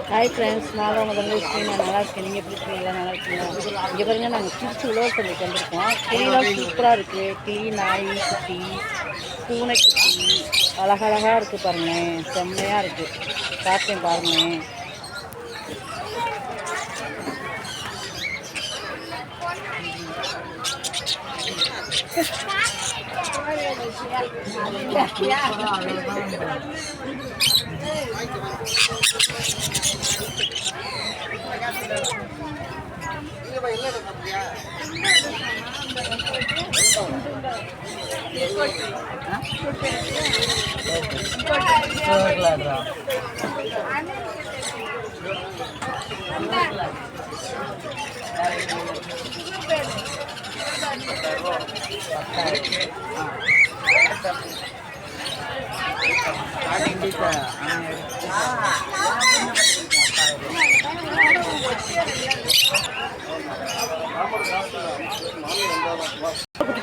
Hi friends, நான் உங்கள் தங்கச்சி. நான் நல்லா இருக்கேன். நீங்கள் எப்படி இருக்கீங்களா? நல்லா இருக்கீங்களா? இங்கே பாருங்கள், நாங்கள் திருச்சி உழவர் சந்தைக்கு வந்திருக்கோம். கிளிலாம் சூப்பராக இருக்குது. கிளி, நாய் குட்டி, பூனைக்குட்டி அழகழகாக இருக்குது பாருங்களேன். செம்மையாக இருக்குது. பார்த்தேன் பாருங்களேன்.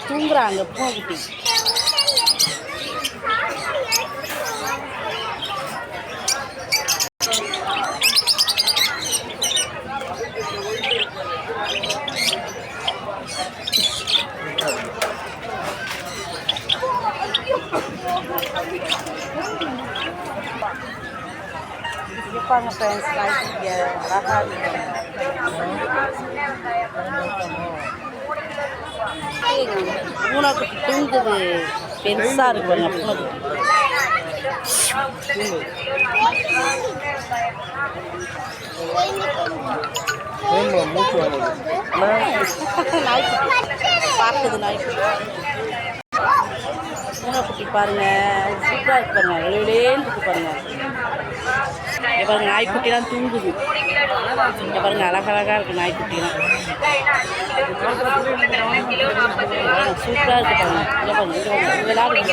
தூங்குறாங்க பூனைக்குட்டி. இருப்பாங்க ஃப்ரெண்ட்ஸ். நாய்க்குட்டிங்க அழகாக இருக்கு. பூனைக்குட்டி தூங்குது. பெருசாக இருக்கு பாருங்க பூனைக்குட்டி. நாய்க்குட்டி பார்க்குது. நாய்க்குட்டி பூனைக்குட்டி பாருங்க, சூப்பராக இருக்கு பாருங்க. வெளியிலேன்னு இருக்கு பாருங்க. இங்கே பாருங்க, நாய்க்குட்டிலாம் தூங்குது. இங்கே பாருங்க, அழகழகாக இருக்குது நாய்க்குட்டிலாம். சூப்பராக இருக்குது பாருங்க. இங்கே பாருங்க, இங்கே பாருங்க, விளையாடுங்க.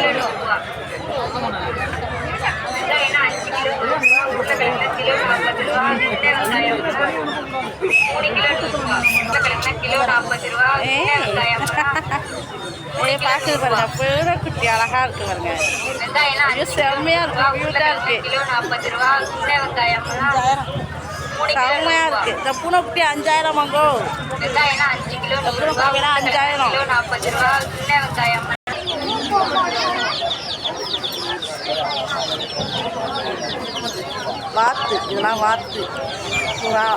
பார்க்குது பாருங்க, பூனைக்குட்டி அழகாக இருக்கு பாருங்க. செம்மையாக இருக்கு, க்யூட்டாக இருக்கு. செம்மையாக இருக்கு. இந்த பூனைக்குட்டி 5000 வாங்கோ. இந்த பூனைக்குட்டினா 5000. வாத்து, இதெல்லாம் வாத்து. புறா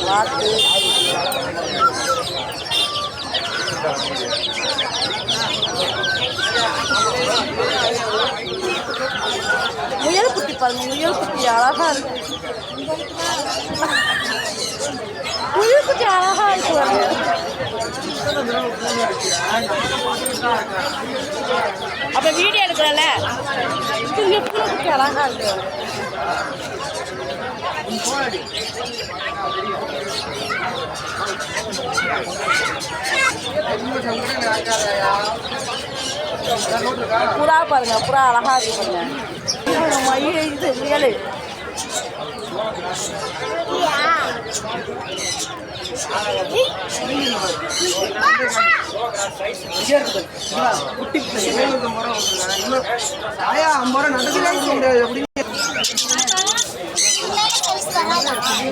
வாத்து. முயல் குட்டி பாருங்க, முயல் குட்டி அழகா இருக்கு. முயல் குட்டி அழகா இருக்கு பாருங்க. அப்ப வீடியோ எடுக்கிறல்ல, குட்டி அழகா இருக்கு. புறா பாருங்க, புறா அழகா இருக்கு பாருங்க. மயில் இது முயல்.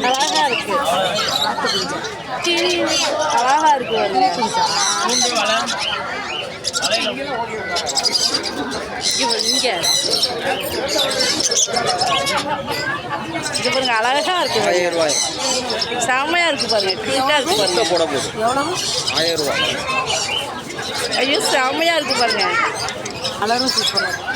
அழகா இருக்கு, அழகா இருக்கு. இங்க பாருங்க, அழகா இருக்கு. 1000 ரூபாய். செம்மையா இருக்கு பாருங்க, கியூட்டா இருக்கு பாருங்க. போட போகுது. எவ்வளவு? 1000 ரூபாய். ஐயோ செம்மையா இருக்கு பாருங்க. அழகும் சூப்பரா இருக்கு.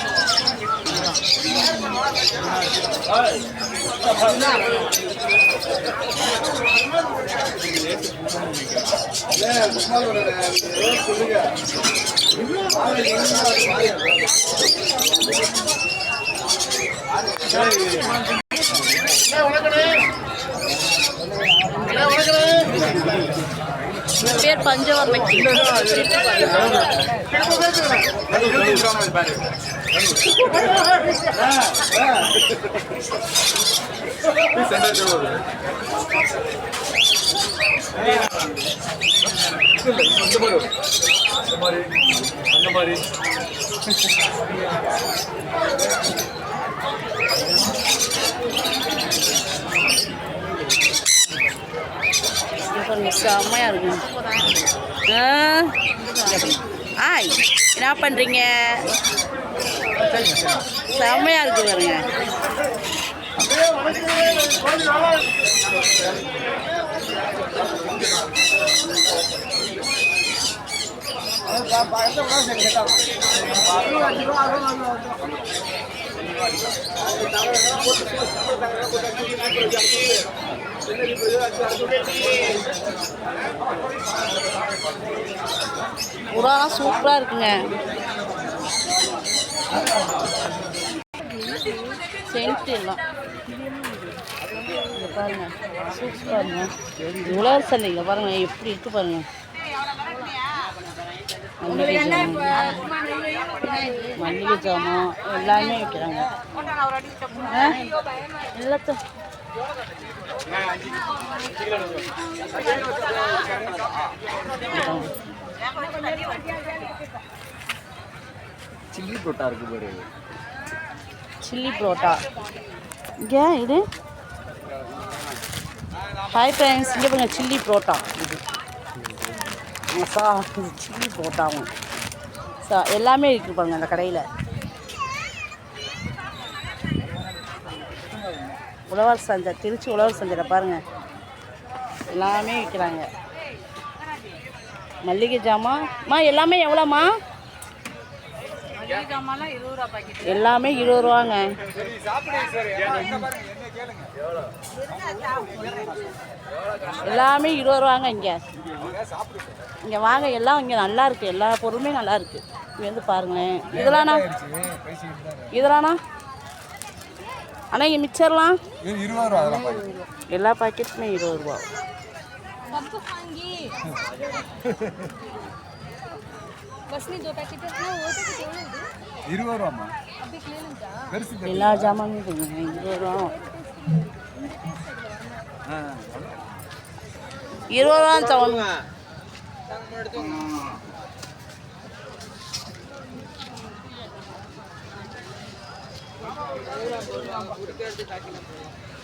பேர் பஞ்சவர்ணக்கி. செம்மையா இருக்கு. ஆய் என்ன பண்றீங்க? செம்மையா இருக்கு பாருங்க. புறாலாம் சூப்பராக இருக்குங்க. சென்ட் எல்லாம் பாருங்க, சூப்பராக இருங்க. உலர் சந்தைங்க பாருங்க எப்படி இருக்கு பாருங்க. மல்லிகை ஜாமான் எல்லாமே விற்கிறாங்க. எல்லாத்தையும் சில்லி புரோட்டா இருக்கு பாரு. சில்லி புரோட்டா இங்கே இது. ஹாய் ஃப்ரெண்ட்ஸ், இங்கே பாருங்க சில்லி புரோட்டா. இது இது சில்லி புரோட்டாவும் எல்லாமே இருக்குது பாருங்க அந்த கடையில். உழவர் சந்தை, திருச்சி உழவர் சந்தையில் பாருங்கள் எல்லாமே விற்கிறாங்க. மல்லிகை ஜாமான்மா எல்லாமே எவ்வளோம்மா? எல்லாமே 20 ரூபாங்க. எல்லாமே 20 ரூபாங்க. இங்கே வாங்க, எல்லாம் இங்கே நல்லா இருக்குது. எல்லா பொருளுமே நல்லா இருக்குது. இங்கே வந்து பாருங்களேன். இதெல்லாம்ண்ணா ஆனால் இங்கே மிச்சர்லாம் 20 ரூபா. எல்லா பாக்கெட்டுமே 20 ரூபா. எல்லா ஜாமானுமே 20 ரூபா. 20 ரூபா தவணுங்க.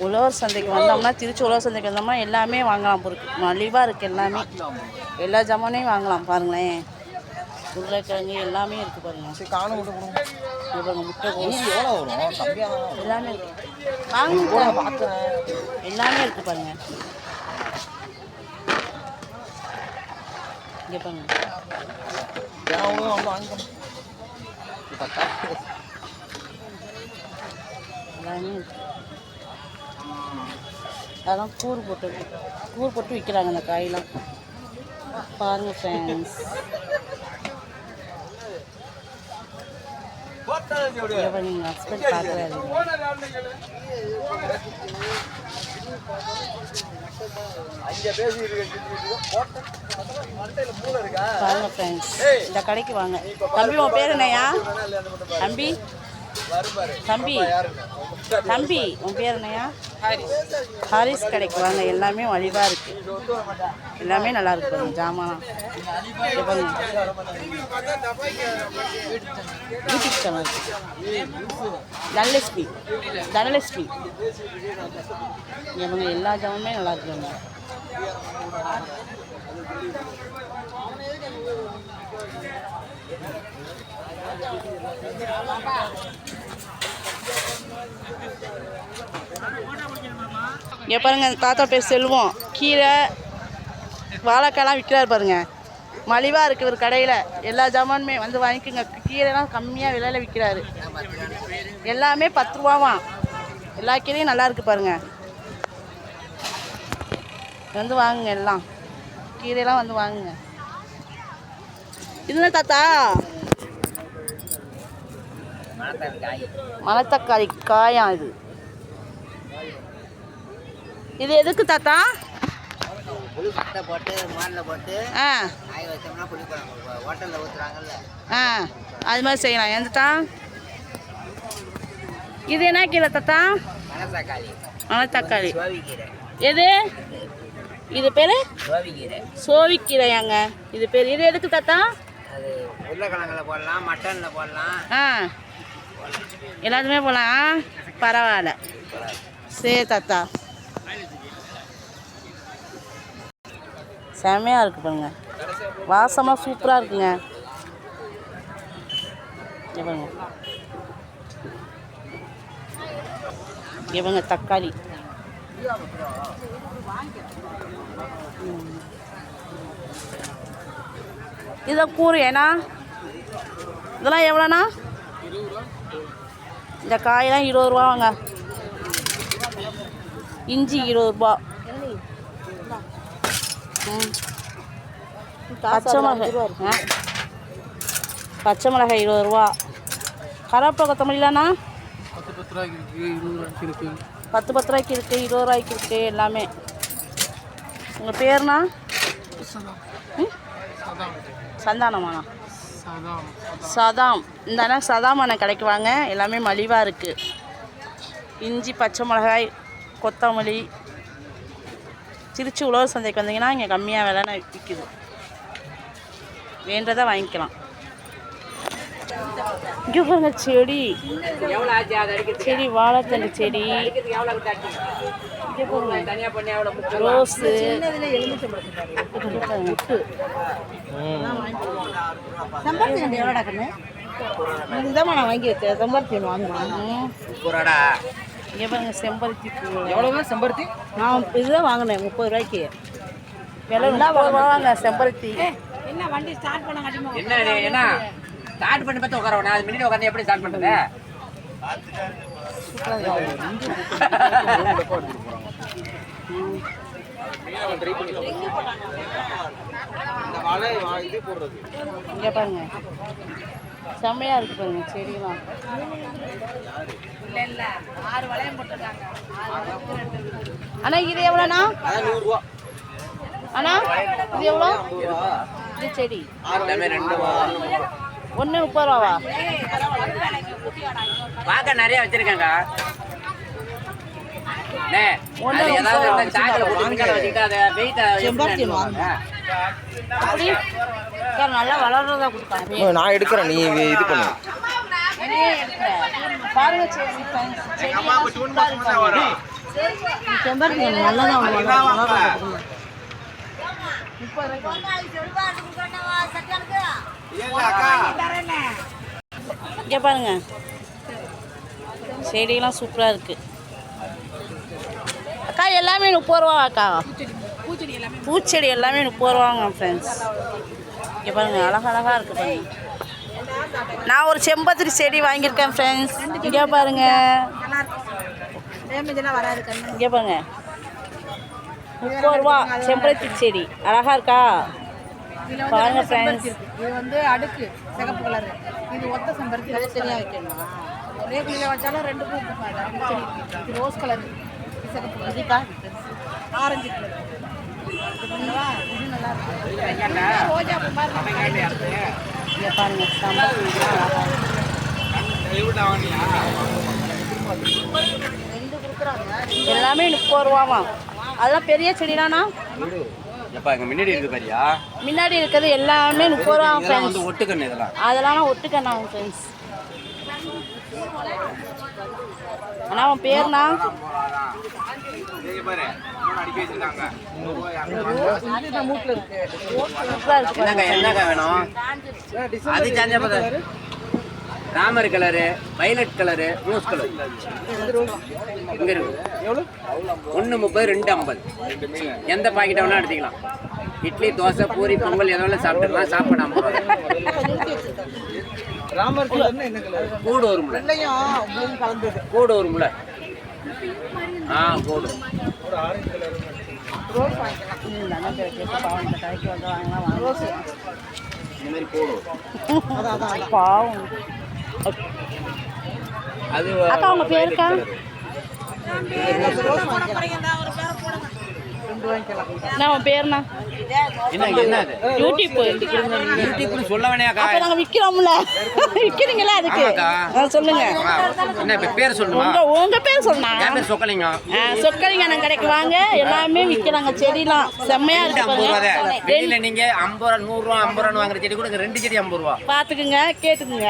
உழவர் சந்தைக்கு வந்தோம்னா, திருச்சி உழவர் சந்தைக்கு வந்தோம்னா எல்லாமே வாங்கலாம். பொருள் மலிவாக இருக்குது. எல்லாமே எல்லா ஜாமானையும் வாங்கலாம். பாருங்களேன், உருளைக்கிழங்கு எல்லாமே இருக்குது பாருங்கள். பாருங்க, முட்டை எல்லாமே இருக்குது. வாங்க, எல்லாமே இருக்குது பாருங்கள். இங்கே பாருங்க, எல்லாமே இருக்குது. அதெல்லாம் கூறு போட்டு விற்கிறாங்க அந்த காயெல்லாம். பாருங்கள் ஃப்ரெண்ட்ஸ், நீங்கள் ஹஸ்பண்ட் பார்க்குறாரு. பாருங்க ஃப்ரெண்ட்ஸ், இந்த கடைக்கு வாங்க. தம்பி, உன் பேர் என்னையா? தம்பி உன் பேர் என்னையா? ஹாரிஸ் கடைக்கு வாங்க. எல்லாமே மலிவாக இருக்குது. எல்லாமே நல்லா இருக்கு பாருங்க. ஜாமான் யூடியூப் சேனல் தனலட்சுமி. இவங்க எல்லா ஜாமானுமே நல்லா இருக்குங்க. இங்கே பாருங்க, தாத்தா பேர் செல்வம். கீரை வாழைக்காய்லாம் விற்கிறாரு பாருங்க. மலிவாக இருக்குது ஒரு கடையில். எல்லா ஜாமானுமே வந்து வாங்கிக்கோங்க. கீரைலாம் கம்மியாக விலையில் விற்கிறாரு. எல்லாமே 10 ரூபாவாம். எல்லா கீரையும் நல்லா இருக்குது பாருங்க. வந்து வாங்குங்க. எல்லாம் கீரையெல்லாம் வந்து வாங்குங்க. இதுனா தாத்தா மணத்தக்காளி காயா? இது எதுக்கு தாத்தா? அது மாதிரி செய்யலாம். எந்தத்தா இது என்ன கீரை தாத்தா? மணத்தக்காளி. எது இது பேர் சோவிக்கீரை. சோவிக்கீரையாங்க. இது பேர் இது எதுக்கு தாத்தா? அது உருளைக்கிழங்குல போடலாம், மட்டனில் போடலாம். ஆ எல்லாத்துமே போகலாம். பரவாயில்ல. சரி தாத்தா. செம்மையாக இருக்குது பாருங்க. வாசமாக சூப்பராக இருக்குங்க. இவங்க இவங்க தக்காளி. இதை கூறு ஏன்னா இதெல்லாம் எவ்வளோண்ணா? இந்த காயெல்லாம் 20 ரூபாங்க. இஞ்சி 20 ரூபா. பச்சை மிளகாய் பச்சை மிளகாய் 20 ரூபா. கருவேப்பிலை கொத்தமல்லிலாண்ணா 10 ரூபாய்க்கு இருக்குது, 20 ரூபாய்க்கு இருக்குது எல்லாமே. உங்கள் பேருண்ணா? சந்தானமாண்ணா? சதாம். இந்த அண்ணா சதாம் அண்ணா கடைக்கு வாங்க. எல்லாமே மலிவாக இருக்குது. இஞ்சி, பச்சை மிளகாய், கொத்தமல்லி. திருச்சி உழவர் சந்தைக்கு வந்தீங்கன்னா இங்கே கம்மியாக விலைன்னு விற்கிது. வேண்டதை வாங்கிக்கலாம். இங்கே பாருங்க செடி. செடி வாழைத்தண்டு செடி. ரோஸு. செம்பருத்தி எவ்வளோடா கண்ணு? இதுதான் நான் வாங்கி வச்சேன். செம்பருத்தி வாங்குவேன். இங்கே பாருங்க செம்பருத்தி பூ. எவ்வளோங்க செம்பருத்தி? நான் இதுதான் வாங்கினேன் 30 ரூபாய்க்கு. விலை 30 ரூபாங்க செம்பருத்தி. என்ன வண்டி ஸ்டார்ட் பண்ண மாட்டேங்குது? என்ன ஸ்டார்ட் பண்ணி பார்த்து உட்காரணும். அது மினிட் உட்காந்து எப்படி ஸ்டார்ட் பண்ணுறது? இங்கே பாருங்க செம்மையாக இருக்கு பாருங்க செடியெல்லாம். அண்ணா இது எவ்வளோண்ணா? அண்ணா இது எவ்வளோ? இது செடி ஒன்று 30 ரூபாவா? பார்க்க நிறைய வச்சிருக்கேங்க. நல்லா வளர்றதா கொடுத்தாங்க. நான் எடுக்கிறேன், நீ இது பண்ணு. பாருங்க செம்பருத்தி நல்லதான். இங்கே பாருங்க செடியெல்லாம் சூப்பராக இருக்கு. அக்கா எல்லாமே 30 ரூபா அக்கா. பூச்செடி எல்லாமே 30 ரூபாங்க ஃப்ரெண்ட்ஸ். இங்கே பாருங்க அழகழகாக இருக்கு பாருங்க. நான் ஒரு செம்பருத்தி செடி வாங்கியிருக்கேன் ஃப்ரெண்ட்ஸ். இங்கே பாருங்க. இங்கே பாருங்க 30 ரூபா செம்பருத்தி செடி. அழகா இருக்கா பாருங்க ஃப்ரெண்ட்ஸ். இது வந்து அடுக்கு சிகப்பு கலர். இது ஒத்த செம்பருத்தி. அது தனியாக வைக்கணும். ஒரே குழியில் வச்சாலும் 2 பூ பூக்கும். இது ரோஸ் கலர், சிகப்பு கலர், ஆரஞ்சு கலர். இது நல்லா இருக்கு. ரோஜா பூ பாருங்க. இங்கே பாருங்க எல்லாமே 30 ரூபாவா? அதெல்லாம் பெரிய செடிதானா? முன்னாடி இருக்கு பாரியா? முன்னாடி இருக்கிறது எல்லாமே 30 ரூபா ஃப்ரெண்ட்ஸ். ஒட்டுக்கண்ணு இதெல்லாம். அதெல்லாம் ஒட்டுக்கண்ணா ஃப்ரெண்ட்ஸ். அண்ணா உன் பேருண்ணா? என்னக்கா வேணும்? அது சாஞ்சா Ramar colour, violet colour, rose colour. இங்கே இருக்கு. 1.30, 2.50. எந்த பாக்கெட்டை வேணா எடுத்துக்கலாம். இட்லி, தோசை, பூரி, பொங்கல் எதோ சாப்பிட்டுக்கலாம். சாப்பிடாம கூடு ஒரு முளை. கூடு ஒரு முளை. கூடு. இந்த மாதிரி கூடு. பாவம். அது அக்கா உங்க பேருக்கா? நான் உன் பேருண்ணா என்ன அது யூடியூப் சொல்ல வேணையாக்கா அப்போ நாங்கள் விற்கிறோம்ல விற்கிறீங்களா அதுக்கு சொல்லுங்க என்ன இப்ப பேர் சொல்லுமா உங்க பேர் சொன்னா என் பேர் சொக்கலிங்க சொக்கலிங்க நான் கடைக்கு வாங்க எல்லாமே விற்கிறாங்க செடிலாம் செம்மையா இருக்கு 50 ரூபா பாருங்க. வெளியில நீங்க 50 ரூபா 100 ரூபா 50 ரூபா வாங்குற செடி கூட 2 செடி 50 ரூபா பாத்துக்குங்க கேட்டுக்குங்க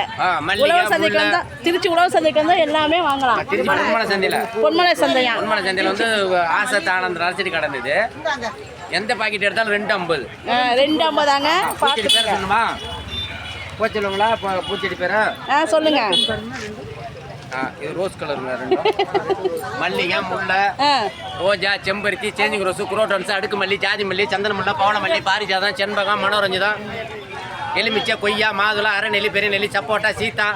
மல்லிகை உழவு சந்தைக்கு வந்தா திருச்சி உழவு சந்தைக்கு வந்தா எல்லாமே வாங்கலாம் திருச்சி பொன்மலை சந்தையில பொன்மலை சந்தையா பொன்மலை சந்தையில வந்து ஆசத் ஆனந்த் நர்சரி கடந்தது எந்த பாக்கெட் எடுத்தாலும் 250 250தாங்க பூச்செடி பேர் சொல்லுமா பூச்செல்லுங்களா பூச்செடி பேரா சொல்லுங்க இது ரோஸ் கலருங்க ரெண்டும் மல்லிகை முல்லை ரோஜா செம்பருத்தி சேஞ்சிங் ரோஸ் குரோட்டன்ஸ் அடுக்கு மல்லி ஜாதி மல்லி சந்தன முல்லை பவள மல்லி பாரிஜாதம் செண்பகம் மனோரஞ்சிதம் எலுமிச்சை கொய்யா மாதுளை அரை நெல்லி பெரிய நெல்லி சப்போட்டா சீத்தா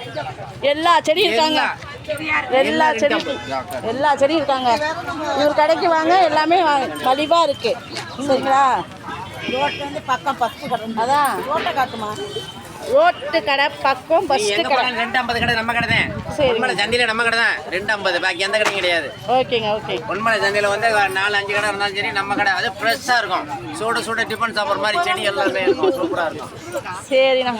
எல்லா செடியும் இருக்காங்க எல்லா செடியும் இருக்காங்க இவர் கடைக்கு வாங்க எல்லாமே மலிவா இருக்கு சரிங்களா பக்கம் பஸ்ட் கடை அதான் ரோட்டை காட்டுமா ரோட்டு கடை பக்கம் பஸ் எங்க கடை போனாலும் 250 கடை நம்ம கடை தான் சரி. பொன்மலை சந்தையில நம்ம கடை தான் 250 பாக்கி எந்த கடையும் கிடையாது ஓகேங்க ஓகே பொன்மலை சந்தையில வந்து 4-5 கடை இருந்தாலும் சரி நம்ம கடை அது ஃப்ரெஷ்ஷா இருக்கும் சுட சுட டிஃபன் சாப்பிட்ற மாதிரி செடி எல்லாமே இருக்கும் சூப்பரா இருக்கும் சரிண்ணா